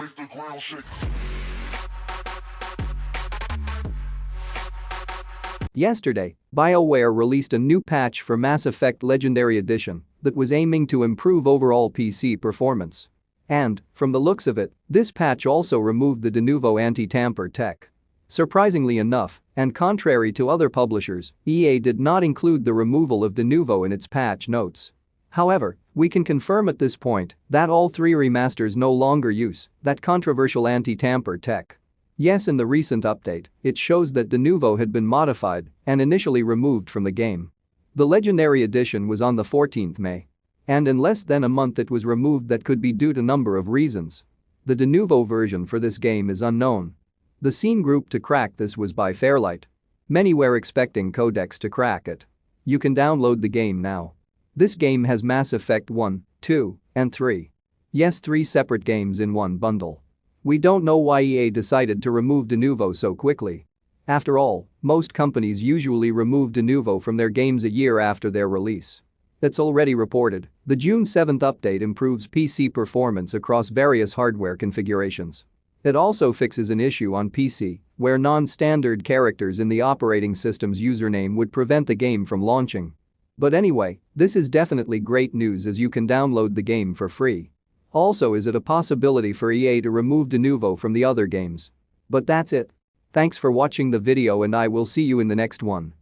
Make the ground shake. Yesterday, BioWare released a new patch for Mass Effect Legendary Edition that was aiming to improve overall PC performance. And, from the looks of it, this patch also removed the Denuvo anti-tamper tech. Surprisingly enough, and contrary to other publishers, EA did not include the removal of Denuvo in its patch notes. However, we can confirm at this point that all three remasters no longer use that controversial anti-tamper tech. Yes, in the recent update, it shows that Denuvo had been modified and initially removed from the game. The Legendary Edition was on the 14th May. And in less than a month it was removed. That could be due to a number of reasons. The Denuvo version for this game is unknown. The scene group to crack this was by Fairlight. Many were expecting Codex to crack it. You can download the game now. This game has Mass Effect 1, 2, and 3. Yes, 3 separate games in one bundle. We don't know why EA decided to remove Denuvo so quickly. After all, most companies usually remove Denuvo from their games a year after their release. It's already reported, the June 7th update improves PC performance across various hardware configurations. It also fixes an issue on PC where non-standard characters in the operating system's username would prevent the game from launching. But anyway, this is definitely great news as you can download the game for free. Also, is it a possibility for EA to remove Denuvo from the other games? But that's it. Thanks for watching the video and I will see you in the next one.